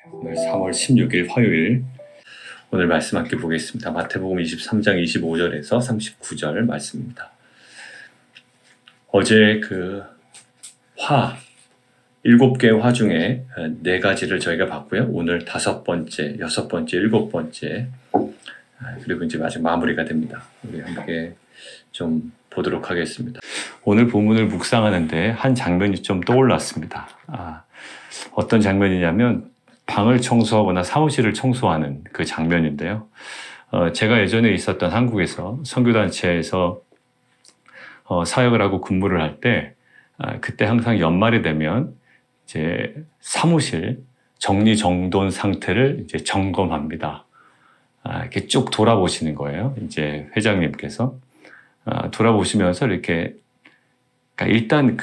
오늘 3월 16일 화요일 오늘 말씀 함께 보겠습니다. 마태복음 23장 25절에서 39절 말씀입니다. 어제 일곱 개의 화 중에 네 가지를 저희가 봤고요. 오늘 다섯 번째, 여섯 번째, 일곱 번째 그리고 이제 아직 마무리가 됩니다. 우리 함께 좀 보도록 하겠습니다. 오늘 본문을 묵상하는데 한 장면이 좀 떠올랐습니다. 어떤 장면이냐면 방을 청소하거나 사무실을 청소하는 그 장면인데요. 제가 예전에 있었던 한국에서 선교단체에서 사역을 하고 근무를 할 때 그때 항상 연말이 되면 이제 사무실 정리정돈 상태를 이제 점검합니다. 이렇게 쭉 돌아보시는 거예요. 이제 회장님께서 돌아보시면서 이렇게 그러니까 일단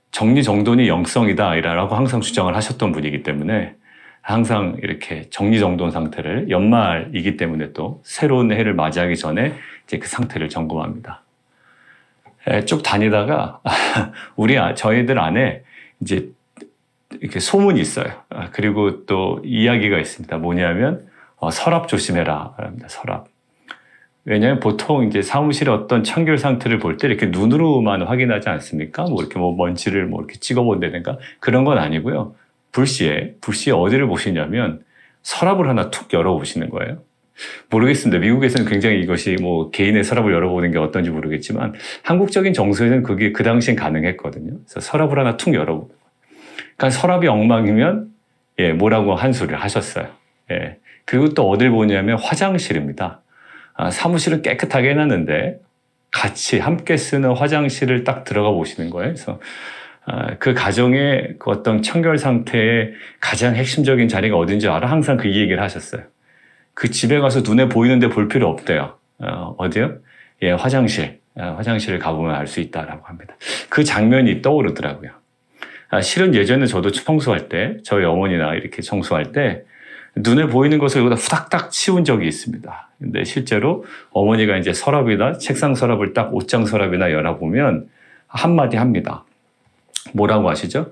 정리정돈이 영성이다라고 항상 주장을 하셨던 분이기 때문에 항상 이렇게 정리정돈 상태를 연말이기 때문에 또 새로운 해를 맞이하기 전에 이제 그 상태를 점검합니다. 쭉 다니다가 저희들 안에 이제 이렇게 소문이 있어요. 그리고 또 이야기가 있습니다. 뭐냐면 서랍 조심해라 합니다. 서랍. 왜냐하면 보통 이제 사무실의 어떤 청결 상태를 볼 때 이렇게 눈으로만 확인하지 않습니까? 이렇게 먼지를 이렇게 찍어본다든가 그런 건 아니고요. 불시에 어디를 보시냐면 서랍을 하나 툭 열어보시는 거예요. 모르겠습니다. 미국에서는 굉장히 이것이 개인의 서랍을 열어보는 게 어떤지 모르겠지만 한국적인 정서에서는 그게 그 당시엔 가능했거든요. 그래서 서랍을 하나 툭 열어보는 거예요. 그러니까 서랍이 엉망이면 뭐라고 한 소리를 하셨어요. 그리고 또 어딜 보냐면 화장실입니다. 사무실은 깨끗하게 해놨는데 같이 함께 쓰는 화장실을 딱 들어가 보시는 거예요. 그래서 그 가정의 그 어떤 청결 상태의 가장 핵심적인 자리가 어딘지 알아? 항상 그 얘기를 하셨어요. 그 집에 가서 눈에 보이는데 볼 필요 없대요. 어디요? 화장실. 화장실을 가보면 알 수 있다라고 합니다. 그 장면이 떠오르더라고요. 실은 예전에 저도 청소할 때, 저희 어머니나 이렇게 청소할 때 눈에 보이는 것을 여기다 후닥닥 치운 적이 있습니다. 근데 실제로 어머니가 이제 서랍이나 책상 서랍을 딱 옷장 서랍이나 열어보면 한마디 합니다. 뭐라고 하시죠?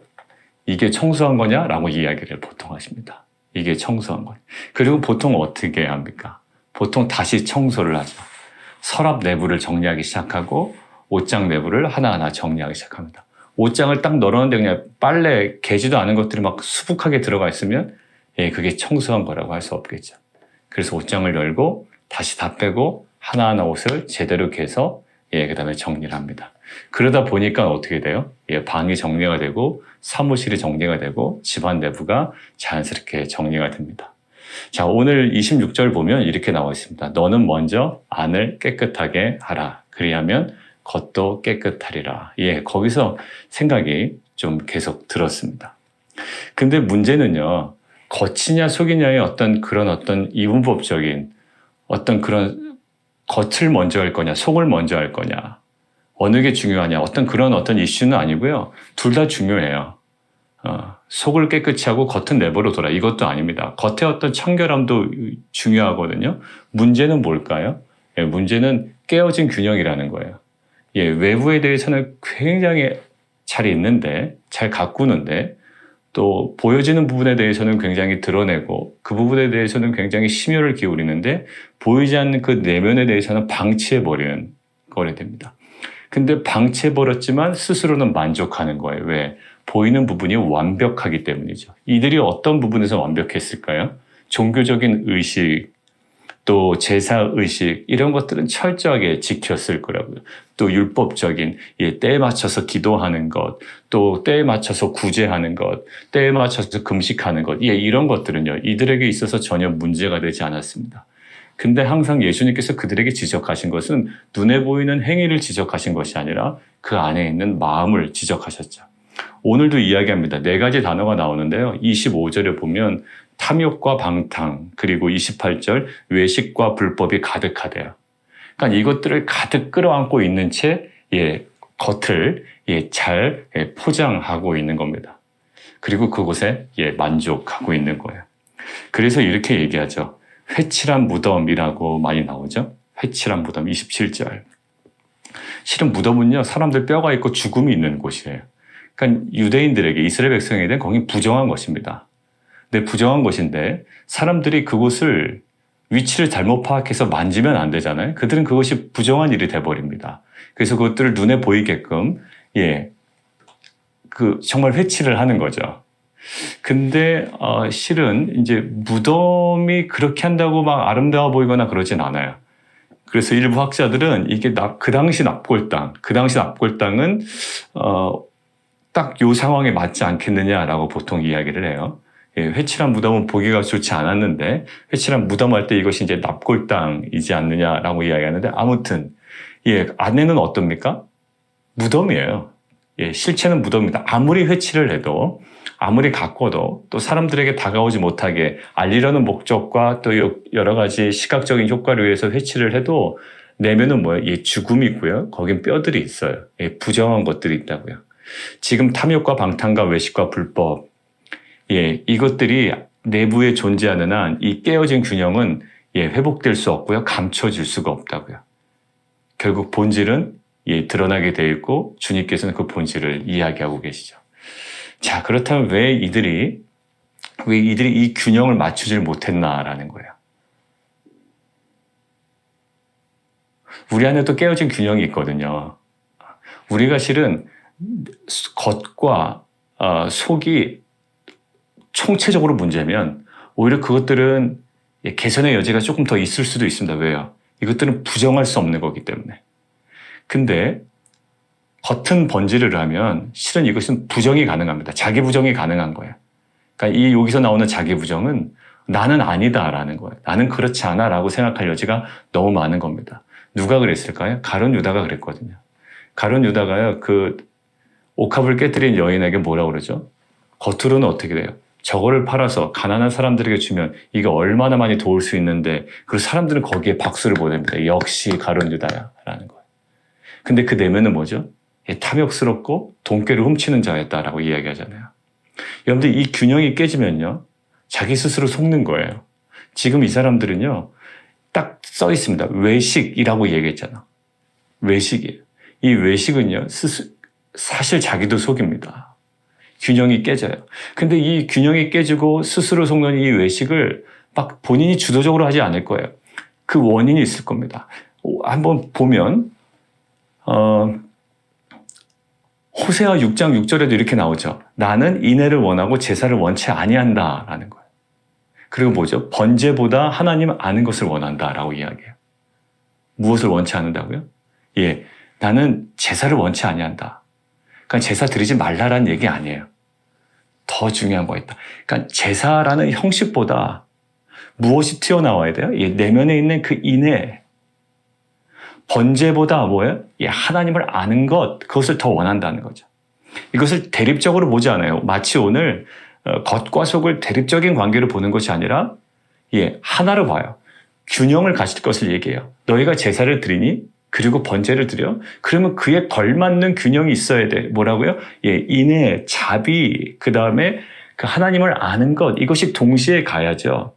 이게 청소한 거냐? 라고 이야기를 보통 하십니다. 이게 청소한 거냐. 그리고 보통 어떻게 합니까? 보통 다시 청소를 하죠. 서랍 내부를 정리하기 시작하고 옷장 내부를 하나하나 정리하기 시작합니다. 옷장을 딱 널었는데 그냥 빨래 개지도 않은 것들이 막 수북하게 들어가 있으면 그게 청소한 거라고 할 수 없겠죠. 그래서 옷장을 열고 다시 다 빼고 하나하나 옷을 제대로 개서 그 다음에 정리를 합니다. 그러다 보니까 어떻게 돼요? 방이 정리가 되고 사무실이 정리가 되고 집안 내부가 자연스럽게 정리가 됩니다. 자, 오늘 26절 보면 이렇게 나와 있습니다. 너는 먼저 안을 깨끗하게 하라. 그리하면 겉도 깨끗하리라. 거기서 생각이 좀 계속 들었습니다. 근데 문제는요. 겉이냐 속이냐의 어떤 이분법적인 어떤 그런 겉을 먼저 할 거냐, 속을 먼저 할 거냐, 어느 게 중요하냐, 어떤 이슈는 아니고요. 둘 다 중요해요. 속을 깨끗이 하고 겉은 내버려둬라. 이것도 아닙니다. 겉의 어떤 청결함도 중요하거든요. 문제는 뭘까요? 문제는 깨어진 균형이라는 거예요. 외부에 대해서는 굉장히 잘 있는데, 잘 가꾸는데, 또 보여지는 부분에 대해서는 굉장히 드러내고 그 부분에 대해서는 굉장히 심혈을 기울이는데 보이지 않는 그 내면에 대해서는 방치해버리는 거래 됩니다. 근데 방치해버렸지만 스스로는 만족하는 거예요. 왜? 보이는 부분이 완벽하기 때문이죠. 이들이 어떤 부분에서 완벽했을까요? 종교적인 의식, 또 제사의식 이런 것들은 철저하게 지켰을 거라고요. 또 율법적인 때에 맞춰서 기도하는 것, 또 때에 맞춰서 구제하는 것, 때에 맞춰서 금식하는 것 이런 것들은요. 이들에게 있어서 전혀 문제가 되지 않았습니다. 근데 항상 예수님께서 그들에게 지적하신 것은 눈에 보이는 행위를 지적하신 것이 아니라 그 안에 있는 마음을 지적하셨죠. 오늘도 이야기합니다. 네 가지 단어가 나오는데요. 25절에 보면 탐욕과 방탕, 그리고 28절 외식과 불법이 가득하대요. 그러니까 이것들을 가득 끌어안고 있는 채 겉을 잘 포장하고 있는 겁니다. 그리고 그곳에 만족하고 있는 거예요. 그래서 이렇게 얘기하죠. 회칠한 무덤이라고 많이 나오죠. 회칠한 무덤 27절. 실은 무덤은요, 사람들 뼈가 있고 죽음이 있는 곳이에요. 그러니까 유대인들에게, 이스라엘 백성에게는 거기 부정한 것입니다. 근데 부정한 것인데 사람들이 그곳을 위치를 잘못 파악해서 만지면 안 되잖아요. 그들은 그것이 부정한 일이 돼버립니다. 그래서 그것들을 눈에 보이게끔 정말 회치를 하는 거죠. 근데 실은 이제 무덤이 그렇게 한다고 막 아름다워 보이거나 그러진 않아요. 그래서 일부 학자들은 이게 그 당시 납골당은 딱 요 상황에 맞지 않겠느냐라고 보통 이야기를 해요. 회칠한 무덤은 보기가 좋지 않았는데 회칠한 무덤 할 때 이것이 이제 납골당이지 않느냐라고 이야기하는데 아무튼 안에는 어떻습니까? 무덤이에요. 실체는 무덤입니다. 아무리 회칠을 해도 아무리 가꿔도 또 사람들에게 다가오지 못하게 알리려는 목적과 또 여러 가지 시각적인 효과를 위해서 회칠을 해도 내면은 뭐예요? 죽음이고요. 거긴 뼈들이 있어요. 부정한 것들이 있다고요. 지금 탐욕과 방탕과 외식과 불법 이것들이 내부에 존재하는 한 이 깨어진 균형은 회복될 수 없고요. 감춰질 수가 없다고요. 결국 본질은 드러나게 되어 있고 주님께서는 그 본질을 이야기하고 계시죠. 자, 그렇다면 왜 이들이 이 균형을 맞추질 못했나라는 거예요. 우리 안에도 깨어진 균형이 있거든요. 우리가 실은 겉과 속이 총체적으로 문제면 오히려 그것들은 개선의 여지가 조금 더 있을 수도 있습니다. 왜요? 이것들은 부정할 수 없는 거기 때문에. 근데 겉은 번지를 하면 실은 이것은 부정이 가능합니다. 자기 부정이 가능한 거예요. 그러니까 여기서 나오는 자기 부정은 나는 아니다라는 거예요. 나는 그렇지 않아라고 생각할 여지가 너무 많은 겁니다. 누가 그랬을까요? 가룟 유다가 그랬거든요. 가룟 유다가요, 그 옥합을 깨뜨린 여인에게 뭐라고 그러죠? 겉으로는 어떻게 돼요? 저거를 팔아서 가난한 사람들에게 주면 이게 얼마나 많이 도울 수 있는데, 그리고 사람들은 거기에 박수를 보냅니다. 역시 가룟 유다야 라는 거예요. 근데 그 내면은 뭐죠? 탐욕스럽고 돈꾀를 훔치는 자였다라고 이야기하잖아요. 여러분들 이 균형이 깨지면요, 자기 스스로 속는 거예요. 지금 이 사람들은요, 딱 써 있습니다. 외식이라고 얘기했잖아. 외식이에요. 이 외식은요, 사실 자기도 속입니다. 균형이 깨져요. 근데 이 균형이 깨지고 스스로 속는 이 외식을 막 본인이 주도적으로 하지 않을 거예요. 그 원인이 있을 겁니다. 한번 보면 호세아 6장 6절에도 이렇게 나오죠. 나는 인애를 원하고 제사를 원치 아니한다라는 거예요. 그리고 뭐죠? 번제보다 하나님 아는 것을 원한다라고 이야기해요. 무엇을 원치 않는다고요? 나는 제사를 원치 아니한다. 그러니까 제사 드리지 말라라는 얘기 아니에요. 더 중요한 거 있다. 그러니까 제사라는 형식보다 무엇이 튀어나와야 돼요? 내면에 있는 그 인애, 번제보다 뭐예요? 하나님을 아는 것, 그것을 더 원한다는 거죠. 이것을 대립적으로 보지 않아요. 마치 오늘 겉과 속을 대립적인 관계로 보는 것이 아니라 하나로 봐요. 균형을 가질 것을 얘기해요. 너희가 제사를 드리니? 그리고 번제를 드려? 그러면 그에 걸맞는 균형이 있어야 돼. 뭐라고요? 인애, 자비, 그 다음에 그 하나님을 아는 것, 이것이 동시에 가야죠.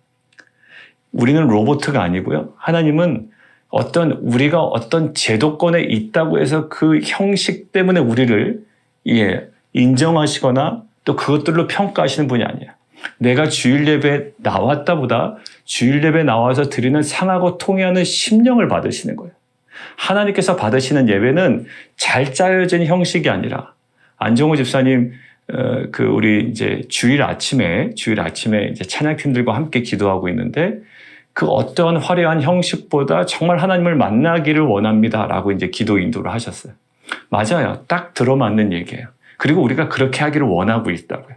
우리는 로봇가 아니고요. 하나님은 우리가 어떤 제도권에 있다고 해서 그 형식 때문에 우리를 인정하시거나 또 그것들로 평가하시는 분이 아니에요. 내가 주일 예배에 나왔다보다 주일 예배에 나와서 드리는 상하고 통해하는 심령을 받으시는 거예요. 하나님께서 받으시는 예배는 잘 짜여진 형식이 아니라, 안정호 집사님, 우리 이제 주일 아침에 이제 찬양팀들과 함께 기도하고 있는데, 그 어떠한 화려한 형식보다 정말 하나님을 만나기를 원합니다라고 이제 기도 인도를 하셨어요. 맞아요. 딱 들어맞는 얘기예요. 그리고 우리가 그렇게 하기를 원하고 있다고요.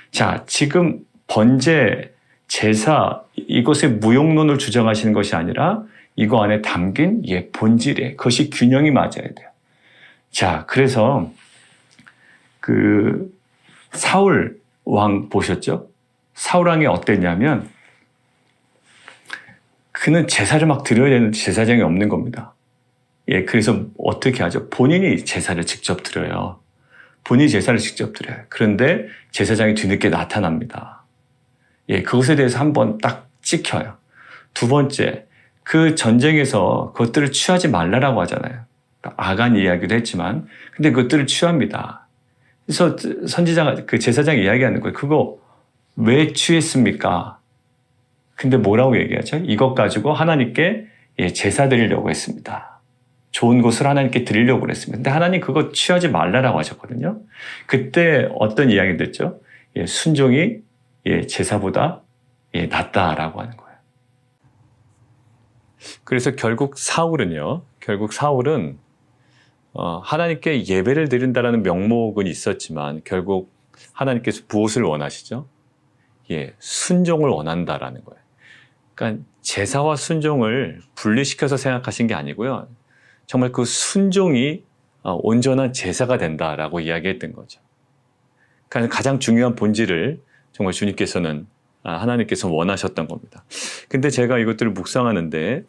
자, 지금 번제, 제사, 이것의 무용론을 주장하시는 것이 아니라 이거 안에 담긴 본질에 그것이 균형이 맞아야 돼요. 자, 그래서 그 사울 왕 보셨죠? 사울 왕이 어땠냐면 그는 제사를 막 드려야 되는 제사장이 없는 겁니다. 그래서 어떻게 하죠? 본인이 제사를 직접 드려요. 본인이 제사를 직접 드려요. 그런데 제사장이 뒤늦게 나타납니다. 그것에 대해서 한번 딱 찍혀요. 두 번째, 그 전쟁에서 그것들을 취하지 말라라고 하잖아요. 아간 이야기도 했지만, 근데 그것들을 취합니다. 그래서 선지자가, 그 제사장이 이야기하는 거예요. 그거 왜 취했습니까? 근데 뭐라고 얘기하죠? 이것 가지고 하나님께 제사 드리려고 했습니다. 좋은 것을 하나님께 드리려고 그랬습니다. 근데 하나님 그거 취하지 말라라고 하셨거든요. 그때 어떤 이야기 듣죠? 순종이 제사보다 낫다라고 하는 거예요. 그래서 결국 사울은 하나님께 예배를 드린다라는 명목은 있었지만 결국 하나님께서 무엇을 원하시죠? 순종을 원한다라는 거예요. 그러니까 제사와 순종을 분리시켜서 생각하신 게 아니고요. 정말 그 순종이 온전한 제사가 된다라고 이야기했던 거죠. 그러니까 가장 중요한 본질을 정말 하나님께서 원하셨던 겁니다. 근데 제가 이것들을 묵상하는데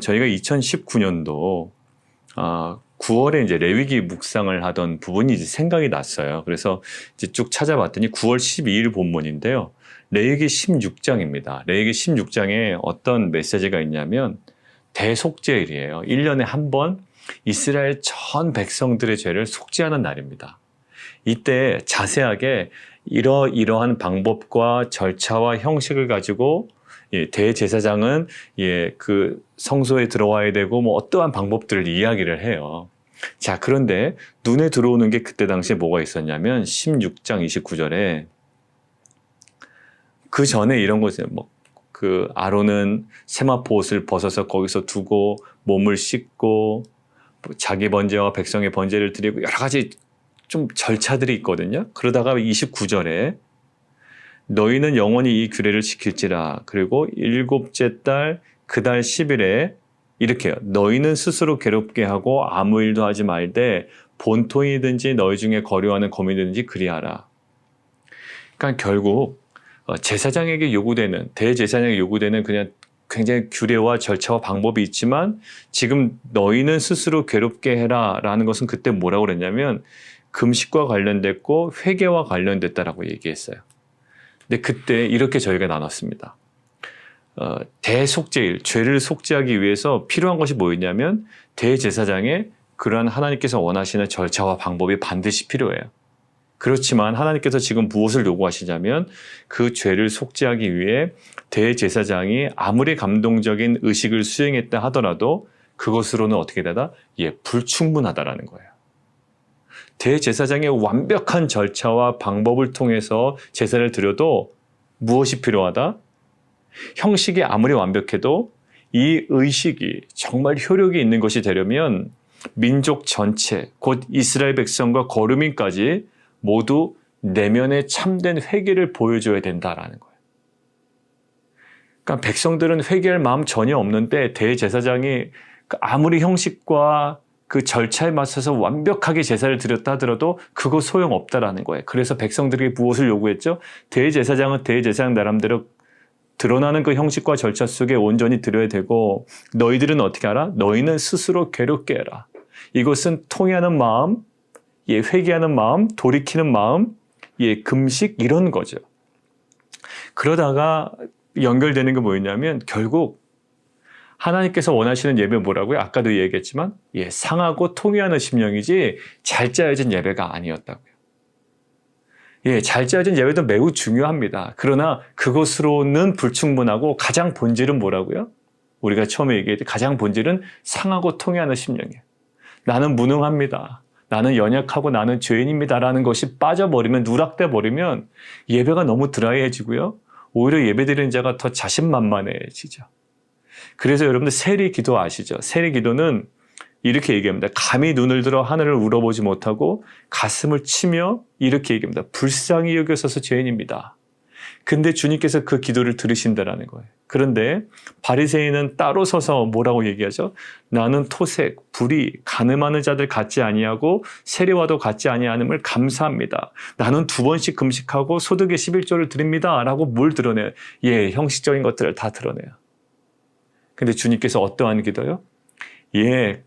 저희가 2019년도 9월에 이제 레위기 묵상을 하던 부분이 이제 생각이 났어요. 그래서 이제 쭉 찾아봤더니 9월 12일 본문인데요. 레위기 16장입니다. 레위기 16장에 어떤 메시지가 있냐면 대속죄일이에요. 1년에 한 번 이스라엘 전 백성들의 죄를 속죄하는 날입니다. 이때 자세하게 이러한 방법과 절차와 형식을 가지고 대제사장은 그 성소에 들어와야 되고 뭐 어떠한 방법들을 이야기를 해요. 자, 그런데 눈에 들어오는 게 그때 당시에 뭐가 있었냐면 16장 29절에 그 전에 이런 것을 그 아론은 세마포 옷을 벗어서 거기서 두고 몸을 씻고 자기 번제와 백성의 번제를 드리고 여러 가지 좀 절차들이 있거든요. 그러다가 29절에 너희는 영원히 이 규례를 지킬지라. 그리고 일곱째 달 그 달 10일에 이렇게 해요. 너희는 스스로 괴롭게 하고 아무 일도 하지 말되 본토이든지 너희 중에 거류하는 거민이든지 그리하라. 그러니까 결국 제사장에게 요구되는 대제사장에게 요구되는 그냥 굉장히 규례와 절차와 방법이 있지만 지금 너희는 스스로 괴롭게 해라 라는 것은 그때 뭐라고 그랬냐면 금식과 관련됐고 회개와 관련됐다라고 얘기했어요. 근데 그때 이렇게 저희가 나눴습니다. 대속죄일, 죄를 속죄하기 위해서 필요한 것이 뭐였냐면 대제사장의 그러한 하나님께서 원하시는 절차와 방법이 반드시 필요해요. 그렇지만 하나님께서 지금 무엇을 요구하시냐면 그 죄를 속죄하기 위해 대제사장이 아무리 감동적인 의식을 수행했다 하더라도 그것으로는 어떻게 되다? 불충분하다라는 거예요. 대제사장의 완벽한 절차와 방법을 통해서 제사를 드려도 무엇이 필요하다? 형식이 아무리 완벽해도 이 의식이 정말 효력이 있는 것이 되려면 민족 전체, 곧 이스라엘 백성과 거류민까지 모두 내면의 참된 회개를 보여줘야 된다라는 거예요. 그러니까 백성들은 회개할 마음 전혀 없는데 대제사장이 아무리 형식과 그 절차에 맞춰서 완벽하게 제사를 드렸다 하더라도 그거 소용없다라는 거예요. 그래서 백성들에게 무엇을 요구했죠? 대제사장은 대제사장 나름대로 드러나는 그 형식과 절차 속에 온전히 드려야 되고 너희들은 어떻게 하라? 너희는 스스로 괴롭게 해라. 이것은 통회하는 마음, 회개하는 마음, 돌이키는 마음, 금식 이런 거죠. 그러다가 연결되는 게 뭐였냐면 결국 하나님께서 원하시는 예배 뭐라고요? 아까도 얘기했지만 상하고 통회하는 심령이지 잘 짜여진 예배가 아니었다고요. 잘 짜여진 예배도 매우 중요합니다. 그러나 그것으로는 불충분하고 가장 본질은 뭐라고요? 우리가 처음에 얘기했듯이 가장 본질은 상하고 통회하는 심령이에요. 나는 무능합니다. 나는 연약하고 나는 죄인입니다라는 것이 빠져버리면 누락돼 버리면 예배가 너무 드라이해지고요. 오히려 예배드리는 자가 더 자신만만해지죠. 그래서 여러분들 세리 기도 아시죠? 세리 기도는 이렇게 얘기합니다. 감히 눈을 들어 하늘을 우러보지 못하고 가슴을 치며 이렇게 얘기합니다. 불쌍히 여겨서서 죄인입니다. 근데 주님께서 그 기도를 들으신다라는 거예요. 그런데 바리새인은 따로 서서 뭐라고 얘기하죠? 나는 토색, 불의, 간음하는 자들 같지 아니하고 세리와도 같지 아니하음을 감사합니다. 나는 2번씩 금식하고 소득의 11조를 드립니다. 라고 뭘 드러내요? 형식적인 것들을 다 드러내요. 근데 주님께서 어떠한 기도요?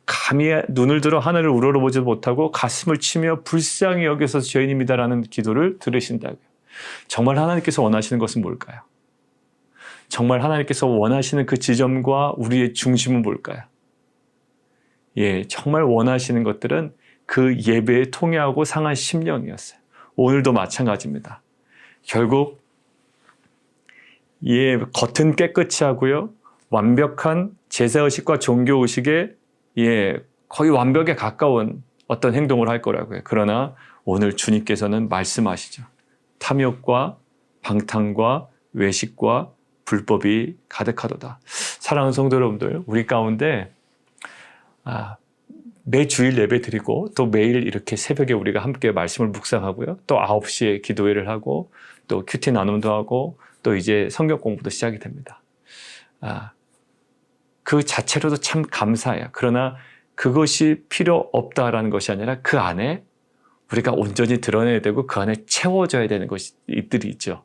감히 눈을 들어 하늘을 우러러보지 못하고 가슴을 치며 불쌍히 여겨서 죄인입니다라는 기도를 들으신다고요. 정말 하나님께서 원하시는 것은 뭘까요? 정말 하나님께서 원하시는 그 지점과 우리의 중심은 뭘까요? 정말 원하시는 것들은 그 예배에 통회하고 상한 심령이었어요. 오늘도 마찬가지입니다. 결국 예, 겉은 깨끗이 하고요. 완벽한 제사의식과 종교의식에 예, 거의 완벽에 가까운 어떤 행동을 할 거라고요. 그러나 오늘 주님께서는 말씀하시죠. 탐욕과 방탕과 외식과 불법이 가득하도다. 사랑하는 성도 여러분들, 우리 가운데 매 주일 예배 드리고 또 매일 이렇게 새벽에 우리가 함께 말씀을 묵상하고요. 또 9시에 기도회를 하고 또 큐티 나눔도 하고 또 이제 성경 공부도 시작이 됩니다. 그 자체로도 참 감사해요. 그러나 그것이 필요 없다라는 것이 아니라 그 안에 우리가 온전히 드러내야 되고 그 안에 채워져야 되는 것들이 있죠.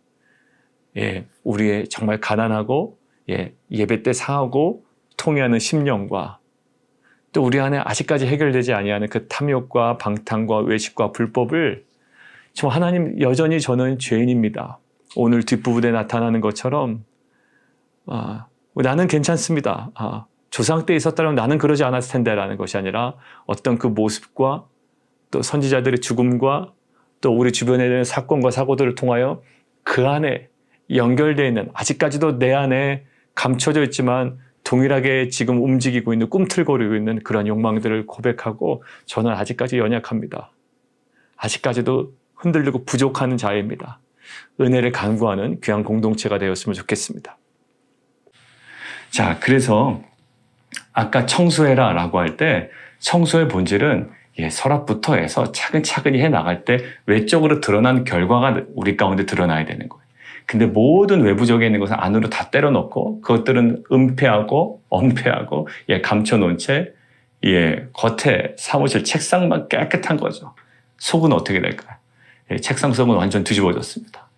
예, 우리의 정말 가난하고 예배 때 상하고 통회하는 심령과 또 우리 안에 아직까지 해결되지 아니하는 그 탐욕과 방탕과 외식과 불법을 정말 하나님 여전히 저는 죄인입니다. 오늘 뒷부분에 나타나는 것처럼 나는 괜찮습니다. 조상 때 있었다면 나는 그러지 않았을 텐데 라는 것이 아니라 어떤 그 모습과 또 선지자들의 죽음과 또 우리 주변에 있는 사건과 사고들을 통하여 그 안에 연결되어 있는 아직까지도 내 안에 감춰져 있지만 동일하게 지금 움직이고 있는 꿈틀거리고 있는 그런 욕망들을 고백하고 저는 아직까지 연약합니다. 아직까지도 흔들리고 부족한 자입니다. 은혜를 간구하는 귀한 공동체가 되었으면 좋겠습니다. 자, 그래서 아까 청소해라 라고 할 때 청소의 본질은 서랍부터 해서 차근차근히 해나갈 때 외적으로 드러난 결과가 우리 가운데 드러나야 되는 거예요. 근데 모든 외부적에 있는 것은 안으로 다 때려넣고 그것들은 은폐하고 엄폐하고 감춰놓은 채 겉에 사무실 책상만 깨끗한 거죠. 속은 어떻게 될까요? 책상 속은 완전 뒤집어졌습니다.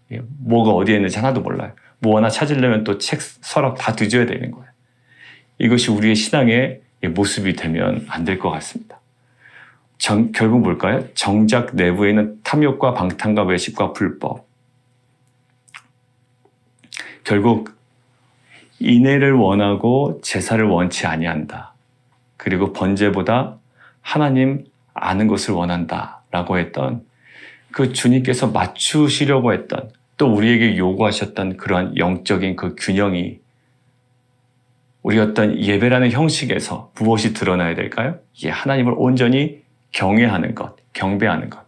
뭐가 어디에 있는지 하나도 몰라요. 뭐 하나 찾으려면 또 서랍 다 뒤져야 되는 거예요. 이것이 우리의 신앙의 모습이 되면 안 될 것 같습니다. 결국 뭘까요? 정작 내부에 있는 탐욕과 방탕과 외식과 불법. 결국 인애를 원하고 제사를 원치 아니한다. 그리고 번제보다 하나님 아는 것을 원한다 라고 했던 그 주님께서 맞추시려고 했던 또 우리에게 요구하셨던 그러한 영적인 그 균형이 우리 어떤 예배라는 형식에서 무엇이 드러나야 될까요? 하나님을 온전히 경외하는 것, 경배하는 것.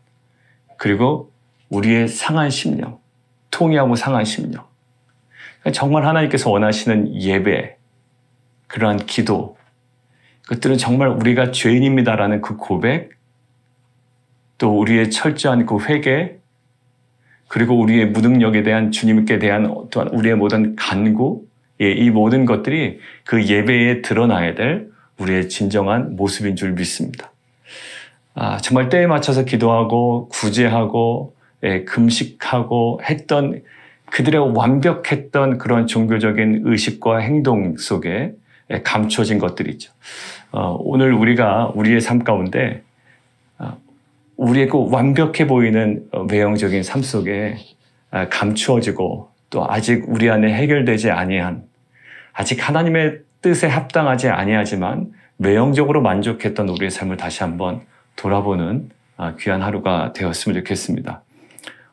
그리고 우리의 상한 심령, 통회하고 상한 심령. 정말 하나님께서 원하시는 예배, 그러한 기도, 그것들은 정말 우리가 죄인입니다라는 그 고백, 또 우리의 철저한 그 회개, 그리고 우리의 무능력에 대한 주님께 대한 또한 우리의 모든 간구, 이 모든 것들이 그 예배에 드러나야 될 우리의 진정한 모습인 줄 믿습니다. 정말 때에 맞춰서 기도하고 구제하고 금식하고 했던 그들의 완벽했던 그런 종교적인 의식과 행동 속에 감춰진 것들이 있죠. 오늘 우리가 우리의 삶 가운데 우리의 그 완벽해 보이는 외형적인 삶 속에 감추어지고 또 아직 우리 안에 해결되지 아니한 아직 하나님의 뜻에 합당하지 아니하지만 외형적으로 만족했던 우리의 삶을 다시 한번 돌아보는 귀한 하루가 되었으면 좋겠습니다.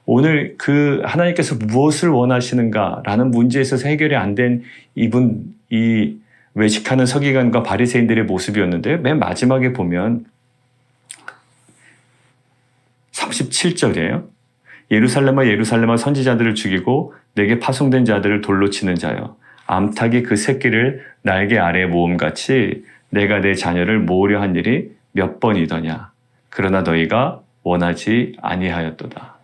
오늘 그 하나님께서 무엇을 원하시는가라는 문제에 있어서 해결이 안 된 이 외식하는 서기관과 바리새인들의 모습이었는데 맨 마지막에 보면 37절이에요. 예루살렘아 예루살렘아 선지자들을 죽이고 내게 파송된 자들을 돌로 치는 자여 암탉이 그 새끼를 날개 아래에 모음같이 내가 내 자녀를 모으려 한 일이 몇 번이더냐. 그러나 너희가 원하지 아니하였도다.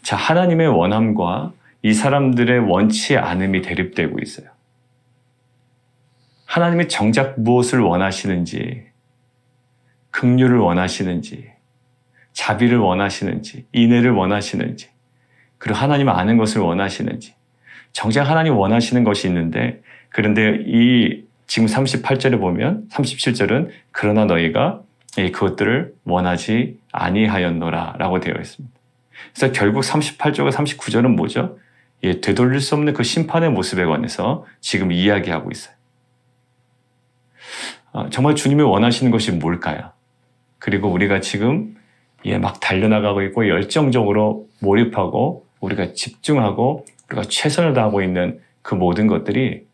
자, 하나님의 원함과 이 사람들의 원치 않음이 대립되고 있어요. 하나님이 정작 무엇을 원하시는지, 긍휼을 원하시는지, 자비를 원하시는지, 인애를 원하시는지, 그리고 하나님 아는 것을 원하시는지, 정작 하나님 원하시는 것이 있는데, 그런데 이 지금 38절에 보면 37절은 그러나 너희가 그것들을 원하지 아니하였노라 라고 되어 있습니다. 그래서 결국 38절과 39절은 뭐죠? 되돌릴 수 없는 그 심판의 모습에 관해서 지금 이야기하고 있어요. 정말 주님이 원하시는 것이 뭘까요? 그리고 우리가 지금 막 달려나가고 있고 열정적으로 몰입하고 우리가 집중하고 우리가 최선을 다하고 있는 그 모든 것들이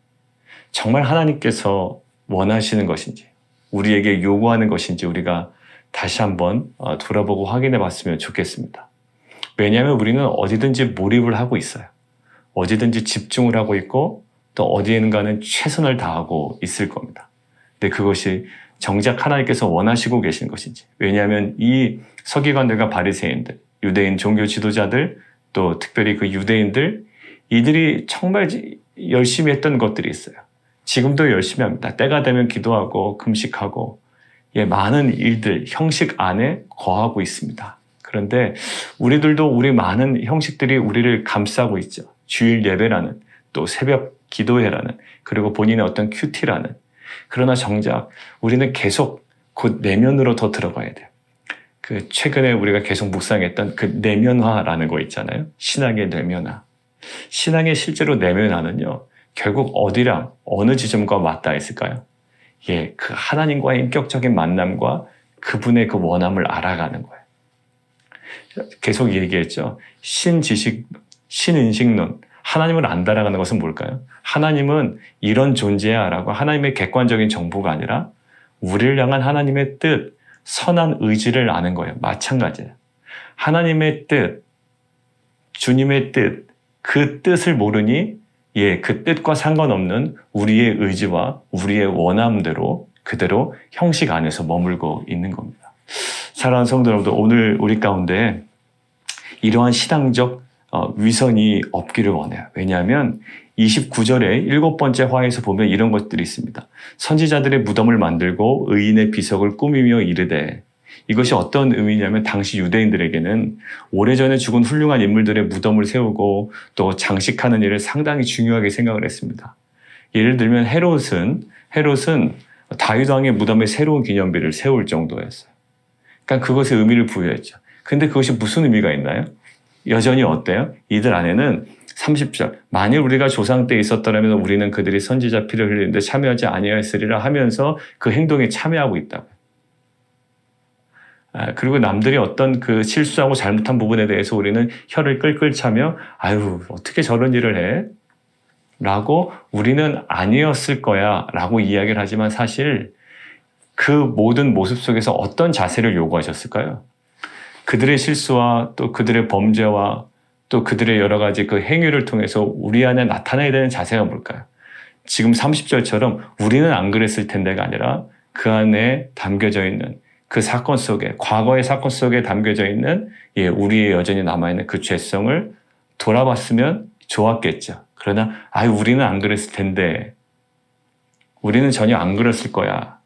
정말 하나님께서 원하시는 것인지, 우리에게 요구하는 것인지 우리가 다시 한번 돌아보고 확인해 봤으면 좋겠습니다. 왜냐하면 우리는 어디든지 몰입을 하고 있어요. 어디든지 집중을 하고 있고 또 어디에는가는 최선을 다하고 있을 겁니다. 근데 그것이 정작 하나님께서 원하시고 계신 것인지. 왜냐하면 이 서기관들과 바리새인들, 유대인 종교 지도자들, 또 특별히 그 유대인들, 이들이 정말 열심히 했던 것들이 있어요. 지금도 열심히 합니다. 때가 되면 기도하고 금식하고 많은 일들, 형식 안에 거하고 있습니다. 그런데 우리들도 우리 많은 형식들이 우리를 감싸고 있죠. 주일 예배라는, 또 새벽 기도회라는, 그리고 본인의 어떤 큐티라는. 그러나 정작 우리는 계속 그 내면으로 더 들어가야 돼요. 그 최근에 우리가 계속 묵상했던 그 내면화라는 거 있잖아요. 신앙의 내면화. 신앙의 실제로 내면화는요, 결국 어디랑 어느 지점과 맞닿아 있을까요? 그 하나님과의 인격적인 만남과 그분의 그 원함을 알아가는 거예요. 계속 얘기했죠. 신지식, 신인식론. 하나님을 안다라는 것은 뭘까요? 하나님은 이런 존재야 라고 하나님의 객관적인 정보가 아니라 우리를 향한 하나님의 뜻, 선한 의지를 아는 거예요. 마찬가지예요. 하나님의 뜻, 주님의 뜻, 그 뜻을 모르니 그 뜻과 상관없는 우리의 의지와 우리의 원함대로 그대로 형식 안에서 머물고 있는 겁니다. 사랑하는 성도 여러분들, 오늘 우리 가운데 이러한 신앙적 위선이 없기를 원해요. 왜냐하면 29절에 7번째 화에서 보면 이런 것들이 있습니다. 선지자들의 무덤을 만들고 의인의 비석을 꾸미며 이르되, 이것이 어떤 의미냐면 당시 유대인들에게는 오래전에 죽은 훌륭한 인물들의 무덤을 세우고 또 장식하는 일을 상당히 중요하게 생각을 했습니다. 예를 들면 헤롯은 다윗 왕의 무덤에 새로운 기념비를 세울 정도였어요. 그러니까 그것에 의미를 부여했죠. 근데 그것이 무슨 의미가 있나요? 여전히 어때요? 이들 안에는 30절, 만일 우리가 조상 때 있었더라면 우리는 그들이 선지자 피를 흘리는데 참여하지 아니하였으리라 하면서 그 행동에 참여하고 있다고요. 그리고 남들이 어떤 그 실수하고 잘못한 부분에 대해서 우리는 혀를 끌끌 차며 아유 어떻게 저런 일을 해? 라고 우리는 아니었을 거야 라고 이야기를 하지만 사실 그 모든 모습 속에서 어떤 자세를 요구하셨을까요? 그들의 실수와 또 그들의 범죄와 또 그들의 여러 가지 그 행위를 통해서 우리 안에 나타나야 되는 자세가 뭘까요? 지금 30절처럼 우리는 안 그랬을 텐데가 아니라 그 안에 담겨져 있는 그 사건 속에, 과거의 사건 속에 담겨져 있는 우리의 여전히 남아있는 그 죄성을 돌아봤으면 좋았겠죠. 그러나 우리는 안 그랬을 텐데, 우리는 전혀 안 그랬을 거야.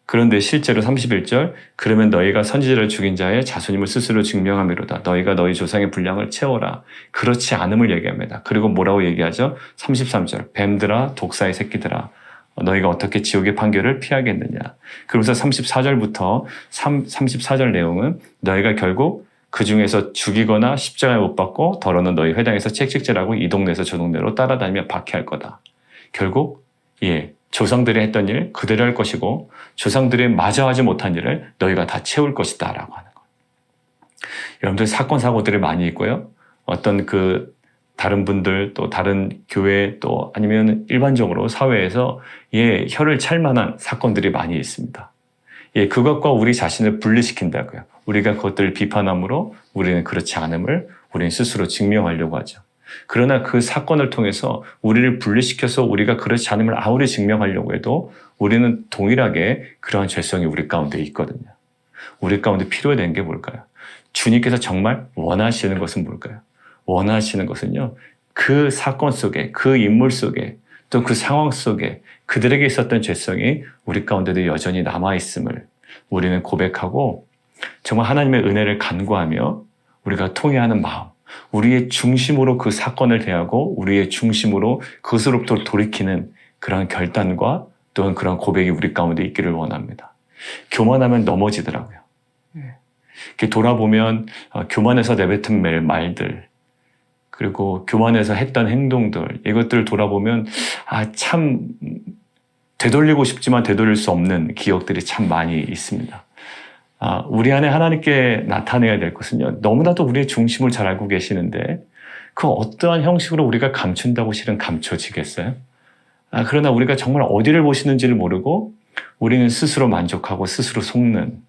그런데 실제로 31절, 그러면 너희가 선지자를 죽인 자의 자손임을 스스로 증명하미로다. 너희가 너희 조상의 분량을 채워라. 그렇지 않음을 얘기합니다. 그리고 뭐라고 얘기하죠? 33절, 뱀들아 독사의 새끼들아 너희가 어떻게 지옥의 판결을 피하겠느냐. 그러면서 34절부터 34절 내용은 너희가 결국 그 중에서 죽이거나 십자가에 못 박고 더러는 너희 회당에서 책찍질하고 이 동네에서 저 동네로 따라다니며 박해할 거다. 결국 조상들이 했던 일 그대로 할 것이고 조상들이 마저 하지 못한 일을 너희가 다 채울 것이다 라고 하는 거예요. 여러분들 사건 사고들이 많이 있고요. 어떤 다른 분들 또 다른 교회 또 아니면 일반적으로 사회에서 혀를 찰 만한 사건들이 많이 있습니다. 그것과 우리 자신을 분리시킨다고요. 우리가 그것들을 비판함으로 우리는 그렇지 않음을 우리는 스스로 증명하려고 하죠. 그러나 그 사건을 통해서 우리를 분리시켜서 우리가 그렇지 않음을 아무리 증명하려고 해도 우리는 동일하게 그러한 죄성이 우리 가운데 있거든요. 우리 가운데 필요한 게 뭘까요? 주님께서 정말 원하시는 것은 뭘까요? 원하시는 것은요, 그 사건 속에, 그 인물 속에, 또 그 상황 속에 그들에게 있었던 죄성이 우리 가운데도 여전히 남아있음을 우리는 고백하고 정말 하나님의 은혜를 간구하며 우리가 통회하는 마음, 우리의 중심으로 그 사건을 대하고 우리의 중심으로 그것으로부터 돌이키는 그런 결단과 또한 그런 고백이 우리 가운데 있기를 원합니다. 교만하면 넘어지더라고요. 이렇게 돌아보면 교만해서 내뱉은 말들, 그리고 교만해서 했던 행동들, 이것들을 돌아보면 참 되돌리고 싶지만 되돌릴 수 없는 기억들이 참 많이 있습니다. 우리 안에 하나님께 나타내야 될 것은요, 너무나도 우리의 중심을 잘 알고 계시는데 그 어떠한 형식으로 우리가 감춘다고 실은 감춰지겠어요? 그러나 우리가 정말 어디를 보시는지를 모르고 우리는 스스로 만족하고 스스로 속는,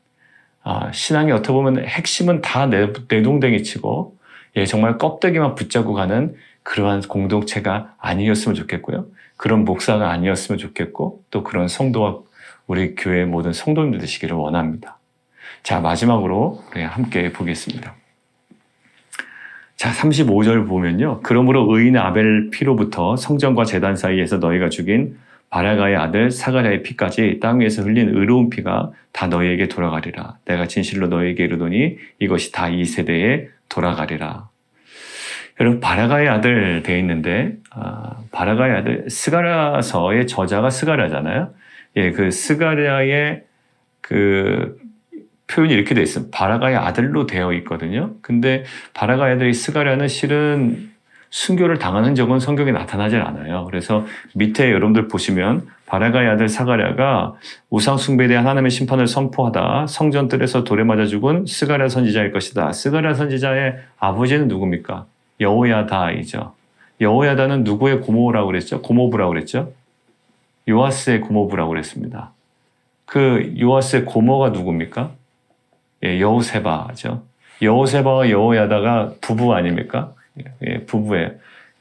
신앙이 어떻게 보면 핵심은 다 내동댕이 치고 정말 껍데기만 붙잡고 가는 그러한 공동체가 아니었으면 좋겠고요. 그런 목사가 아니었으면 좋겠고 또 그런 성도와 우리 교회의 모든 성도님들 되시기를 원합니다. 자, 마지막으로 우리 함께 보겠습니다. 자, 35절 보면요. 그러므로 의인 아벨 피로부터 성전과 제단 사이에서 너희가 죽인 바라가의 아들 사가랴의 피까지 땅 위에서 흘린 의로운 피가 다 너희에게 돌아가리라. 내가 진실로 너희에게 이르노니 이것이 다 이 세대에 돌아가리라. 여러분, 바라가의 아들 되어 있는데 바라가의 아들, 스가랴서의 저자가 스가랴잖아요. 그 스가랴의 그 표현이 이렇게 되어 있어요. 바라가의 아들로 되어 있거든요. 근데 바라가의 아들이 스가랴는 실은 순교를 당하는 적은 성경에 나타나질 않아요. 그래서 밑에 여러분들 보시면 바라가의 아들 사가랴가 우상 숭배에 대한 하나님의 심판을 선포하다 성전 뜰에서 돌에 맞아 죽은 스가랴 선지자일 것이다. 스가랴 선지자의 아버지는 누굽니까? 여호야다이죠. 여호야다는 누구의 고모라고 그랬죠? 고모부라고 그랬죠? 요아스의 고모부라고 그랬습니다. 그 요아스의 고모가 누굽니까? 여호세바죠. 여호세바와 여호야다가 부부 아닙니까? 부부예요.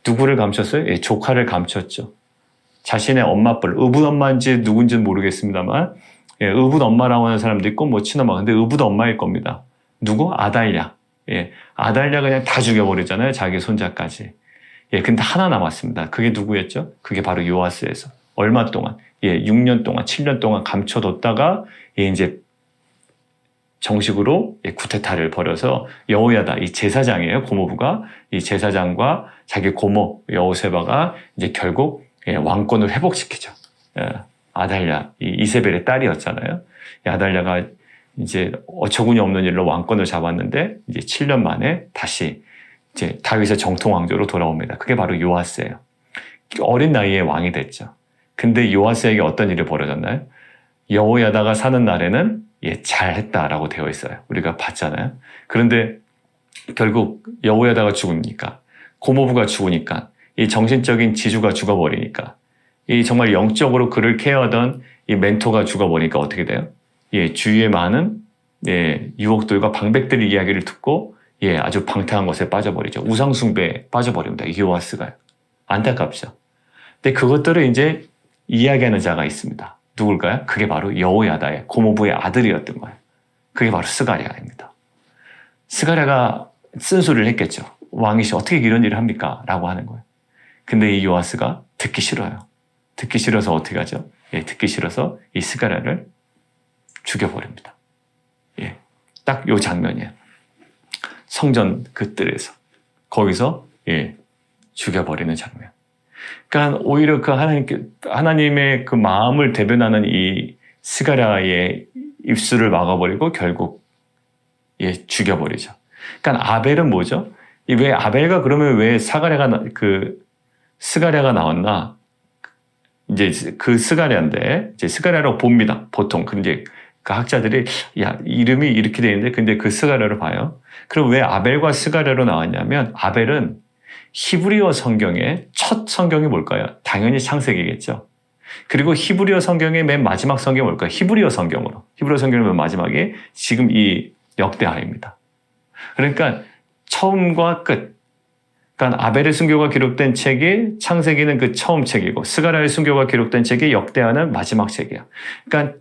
누구를 감췄어요? 조카를 감췄죠. 자신의 엄마뻘, 의붓 엄마인지 누군지는 모르겠습니다만 의붓 엄마라고 하는 사람도 있고 뭐 친엄마, 근데 의붓 엄마일 겁니다. 누구? 아달랴. 아달랴 그냥 다 죽여버리잖아요. 자기 손자까지. 근데 하나 남았습니다. 그게 누구였죠? 그게 바로 요아스에서 얼마 동안, 6년 동안, 7년 동안 감춰뒀다가 이제 정식으로 쿠데타를 벌여서 여호야다, 이 제사장이에요. 고모부가 이 제사장과 자기 고모 여호세바가 이제 결국 왕권을 회복시키죠. 아달랴, 이세벨의 딸이었잖아요. 아달랴가 이제 어처구니 없는 일로 왕권을 잡았는데 이제 7년 만에 다시 이제 다윗의 정통 왕조로 돌아옵니다. 그게 바로 요아스예요. 어린 나이에 왕이 됐죠. 근데 요아스에게 어떤 일이 벌어졌나요? 여호야다가 사는 날에는 잘했다라고 되어 있어요. 우리가 봤잖아요. 그런데 결국 여호야다가 죽으니까, 고모부가 죽으니까, 이 정신적인 지주가 죽어버리니까, 이 정말 영적으로 그를 케어하던 이 멘토가 죽어버리니까 어떻게 돼요? 주위에 많은 유혹들과 방백들 이야기를 듣고 아주 방탕한 것에 빠져버리죠. 우상숭배에 빠져버립니다. 요아스가. 안타깝죠. 근데 그것들을 이제 이야기하는 자가 있습니다. 누굴까요? 그게 바로 여호야다의 고모부의 아들이었던 거예요. 그게 바로 스가랴입니다. 스가랴가 쓴소리를 했겠죠. 왕이시 어떻게 이런 일을 합니까? 라고 하는 거예요. 근데 이 요아스가 듣기 싫어요. 듣기 싫어서 어떻게 하죠? 듣기 싫어서 이 스가랴를 죽여버립니다. 딱 요 장면이에요. 성전 그 뜰에서. 거기서 죽여버리는 장면. 그러니까 오히려 그 하나님의 그 마음을 대변하는 이 스가랴의 입술을 막아버리고 결국 죽여버리죠. 그러니까 아벨은 뭐죠? 왜 아벨과 그러면 왜 스가랴가 나왔나? 이제 그 스가랴인데 이제 스가랴라고 봅니다. 보통. 근데 그 학자들이 이름이 이렇게 돼 있는데 근데 그 스가랴를 봐요. 그럼 왜 아벨과 스가랴로 나왔냐면 아벨은 히브리어 성경의 첫 성경이 뭘까요? 당연히 창세기겠죠. 그리고 히브리어 성경의 맨 마지막 성경이 뭘까요? 히브리어 성경으로. 히브리어 성경의 맨 마지막에 지금 이 역대하입니다. 그러니까 처음과 끝. 그러니까 아벨의 순교가 기록된 책이 창세기는 그 처음 책이고 스가랴의 순교가 기록된 책이 역대하는 마지막 책이야. 그러니까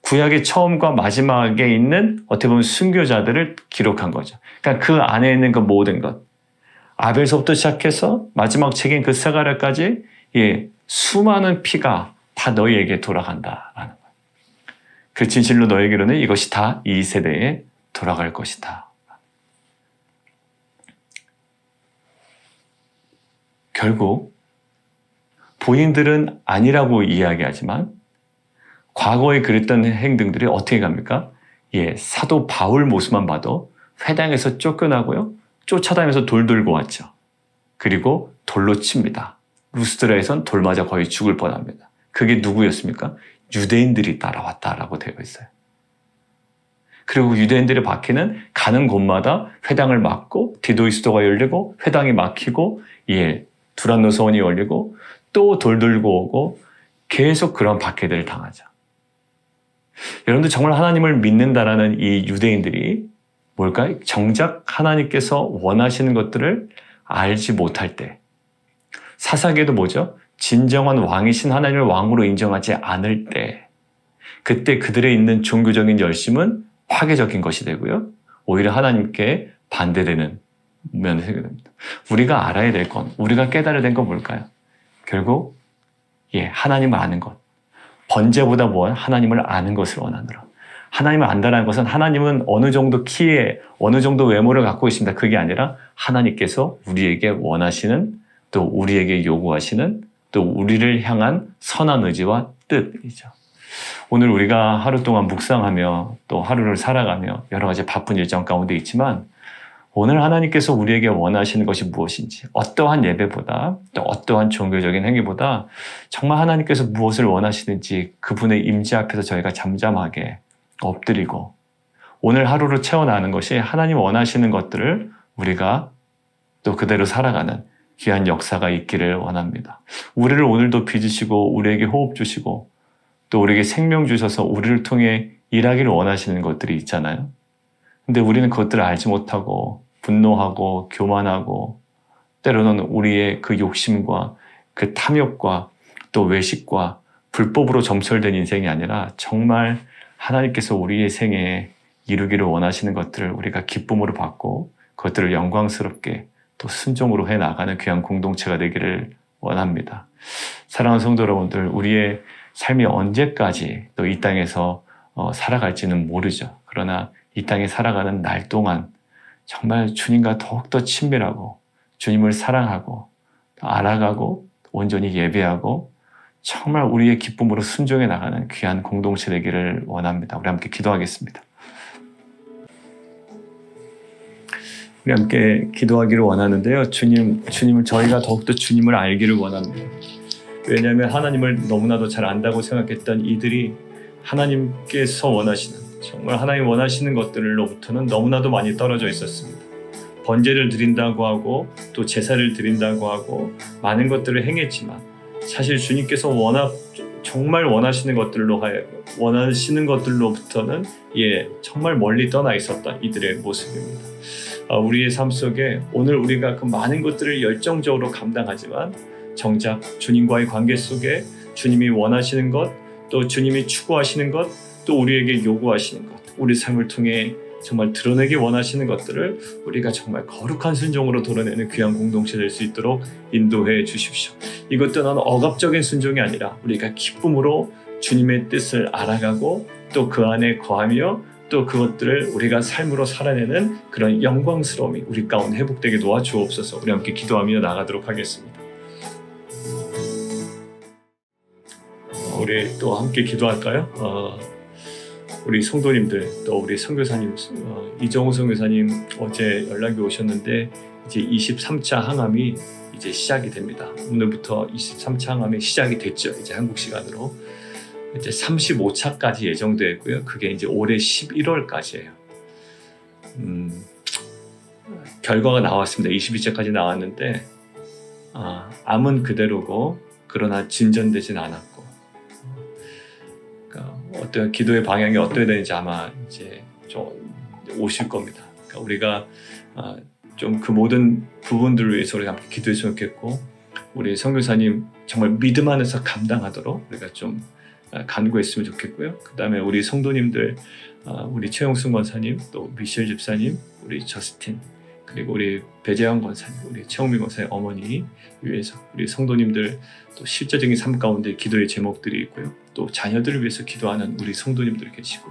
구약의 처음과 마지막에 있는 어떻게 보면 순교자들을 기록한 거죠. 그러니까 그 안에 있는 그 모든 것. 아벨서부터 시작해서 마지막 책인 그 스가랴까지 수많은 피가 다 너희에게 돌아간다라는 거예요. 그 진실로 너희에게로는 이것이 다 이 세대에 돌아갈 것이다. 결국 본인들은 아니라고 이야기하지만 과거에 그랬던 행동들이 어떻게 갑니까? 사도 바울 모습만 봐도 회당에서 쫓겨나고요. 쫓아다니면서 돌 들고 왔죠. 그리고 돌로 칩니다. 루스드라에선 돌 맞아 거의 죽을 뻔합니다. 그게 누구였습니까? 유대인들이 따라왔다라고 되어 있어요. 그리고 유대인들의 박해는 가는 곳마다 회당을 막고 디도이스도가 열리고 회당이 막히고 두란노서원이 열리고 또 돌 들고 오고 계속 그런 박해들을 당하죠. 여러분들 정말 하나님을 믿는다라는 이 유대인들이 뭘까요? 정작 하나님께서 원하시는 것들을 알지 못할 때, 사사기에도 뭐죠? 진정한 왕이신 하나님을 왕으로 인정하지 않을 때, 그때 그들의 있는 종교적인 열심은 파괴적인 것이 되고요. 오히려 하나님께 반대되는 면이 되게 됩니다. 우리가 알아야 될 건, 우리가 깨달아야 될 건 뭘까요? 결국 하나님을 아는 것. 번제보다 하나님을 아는 것을 원하노라. 하나님을 안다는 것은 하나님은 어느 정도 키에 어느 정도 외모를 갖고 있습니다. 그게 아니라 하나님께서 우리에게 원하시는, 또 우리에게 요구하시는, 또 우리를 향한 선한 의지와 뜻이죠. 오늘 우리가 하루 동안 묵상하며 또 하루를 살아가며 여러 가지 바쁜 일정 가운데 있지만, 오늘 하나님께서 우리에게 원하시는 것이 무엇인지, 어떠한 예배보다 또 어떠한 종교적인 행위보다 정말 하나님께서 무엇을 원하시는지 그분의 임재 앞에서 저희가 잠잠하게 엎드리고 오늘 하루를 채워나가는 것이 하나님 원하시는 것들을 우리가 또 그대로 살아가는 귀한 역사가 있기를 원합니다. 우리를 오늘도 빚으시고 우리에게 호흡 주시고 또 우리에게 생명 주셔서 우리를 통해 일하기를 원하시는 것들이 있잖아요. 근데 우리는 그것들을 알지 못하고 분노하고 교만하고 때로는 우리의 그 욕심과 그 탐욕과 또 외식과 불법으로 점철된 인생이 아니라 정말 하나님께서 우리의 생에 이루기를 원하시는 것들을 우리가 기쁨으로 받고 그것들을 영광스럽게 또 순종으로 해나가는 귀한 공동체가 되기를 원합니다. 사랑하는 성도 여러분들, 우리의 삶이 언제까지 또 이 땅에서 살아갈지는 모르죠. 그러나 이 땅에 살아가는 날 동안 정말 주님과 더욱더 친밀하고 주님을 사랑하고 알아가고 온전히 예배하고 정말 우리의 기쁨으로 순종해 나가는 귀한 공동체 되기를 원합니다. 우리 함께 기도하겠습니다. 우리 함께 기도하기를 원하는데요. 주님을 저희가 더욱더 주님을 알기를 원합니다. 왜냐하면 하나님을 너무나도 잘 안다고 생각했던 이들이 하나님께서 원하시는, 정말 하나님 원하시는 것들로부터는 너무나도 많이 떨어져 있었습니다. 번제를 드린다고 하고 또 제사를 드린다고 하고 많은 것들을 행했지만 사실 주님께서 정말 원하시는 것들로부터는 정말 멀리 떠나 있었던 이들의 모습입니다. 우리의 삶 속에 오늘 우리가 그 많은 것들을 열정적으로 감당하지만 정작 주님과의 관계 속에 주님이 원하시는 것, 또 주님이 추구하시는 것, 또 우리에게 요구하시는 것, 우리 삶을 통해 정말 드러내기 원하시는 것들을 우리가 정말 거룩한 순종으로 드러내는 귀한 공동체 될 수 있도록 인도해 주십시오. 이것도 억압적인 순종이 아니라 우리가 기쁨으로 주님의 뜻을 알아가고 또 그 안에 거하며 또 그것들을 우리가 삶으로 살아내는 그런 영광스러움이 우리 가운데 회복되게 도와주옵소서. 우리 함께 기도하며 나가도록 하겠습니다. 우리 또 함께 기도할까요? 우리 성도님들, 또 우리 선교사님, 이정우 선교사님 어제 연락이 오셨는데 이제 23차 항암이 이제 시작이 됩니다. 오늘부터 23차 항암이 시작이 됐죠. 이제 한국 시간으로 이제 35차까지 예정되어 있고요. 그게 이제 올해 11월까지예요. 결과가 나왔습니다. 22차까지 나왔는데 암은 그대로고 그러나 진전되진 않았고, 어떤 기도의 방향이 어떻게 되는지 아마 이제 좀 오실 겁니다. 그러니까 우리가 좀 그 모든 부분들을 위해서 우리가 함께 기도했으면 좋겠고, 우리 선교사님 정말 믿음 안에서 감당하도록 우리가 좀 간구했으면 좋겠고요. 그 다음에 우리 성도님들, 우리 최영순 권사님, 또 미셸 집사님, 우리 저스틴, 그리고 우리 배재환 권사님, 우리 최홍민 권사의 어머니 위해서 우리 성도님들 또 실제적인 삶 가운데 기도의 제목들이 있고요. 또 자녀들을 위해서 기도하는 우리 성도님들 계시고,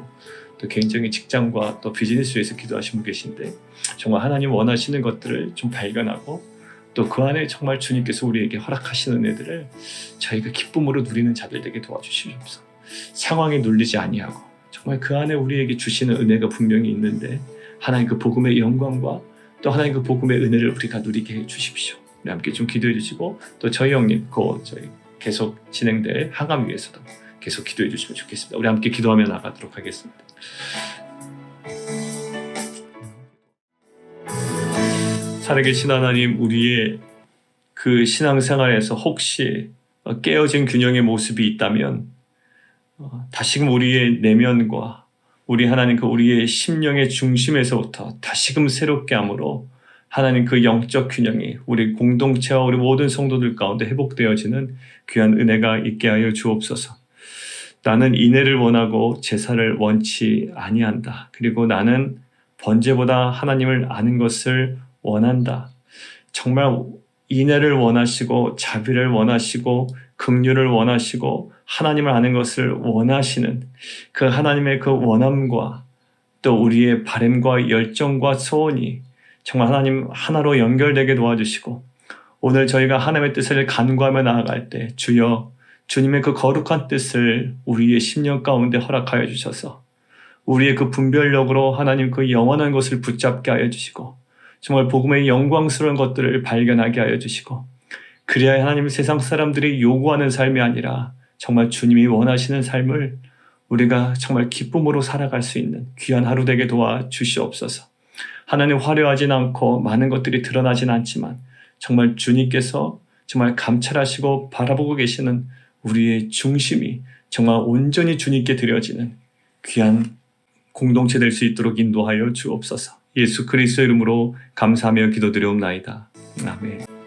또 개인적인 직장과 또 비즈니스 위해서 기도하시는 분 계신데 정말 하나님 원하시는 것들을 좀 발견하고 또 그 안에 정말 주님께서 우리에게 허락하시는 은혜들을 저희가 기쁨으로 누리는 자들 되게 도와주시옵소서. 상황에 눌리지 아니하고 정말 그 안에 우리에게 주시는 은혜가 분명히 있는데 하나님 그 복음의 영광과 또 하나님 그 복음의 은혜를 우리가 누리게 해주십시오. 우리 함께 좀 기도해 주시고 또 저희 형님 저희 계속 진행될 항암 위해서도 계속 기도해 주시면 좋겠습니다. 우리 함께 기도하며 나가도록 하겠습니다. 살아계신 하나님, 우리의 그 신앙생활에서 혹시 깨어진 균형의 모습이 있다면 다시금 우리의 내면과 우리 하나님 그 우리의 심령의 중심에서부터 다시금 새롭게 함으로 하나님 그 영적 균형이 우리 공동체와 우리 모든 성도들 가운데 회복되어지는 귀한 은혜가 있게 하여 주옵소서. 나는 인애를 원하고 제사를 원치 아니한다. 그리고 나는 번제보다 하나님을 아는 것을 원한다. 정말 인애를 원하시고 자비를 원하시고 긍휼을 원하시고 하나님을 아는 것을 원하시는 그 하나님의 그 원함과 또 우리의 바람과 열정과 소원이 정말 하나님 하나로 연결되게 도와주시고 오늘 저희가 하나님의 뜻을 간구하며 나아갈 때 주여 주님의 그 거룩한 뜻을 우리의 심령 가운데 허락하여 주셔서 우리의 그 분별력으로 하나님 그 영원한 것을 붙잡게 하여 주시고 정말 복음의 영광스러운 것들을 발견하게 하여 주시고 그래야 하나님 세상 사람들이 요구하는 삶이 아니라 정말 주님이 원하시는 삶을 우리가 정말 기쁨으로 살아갈 수 있는 귀한 하루 되게 도와주시옵소서. 하나님 화려하진 않고 많은 것들이 드러나진 않지만 정말 주님께서 정말 감찰하시고 바라보고 계시는 우리의 중심이 정말 온전히 주님께 드려지는 귀한 공동체 될 수 있도록 인도하여 주옵소서. 예수 그리스도의 이름으로 감사하며 기도드리옵나이다. 아멘.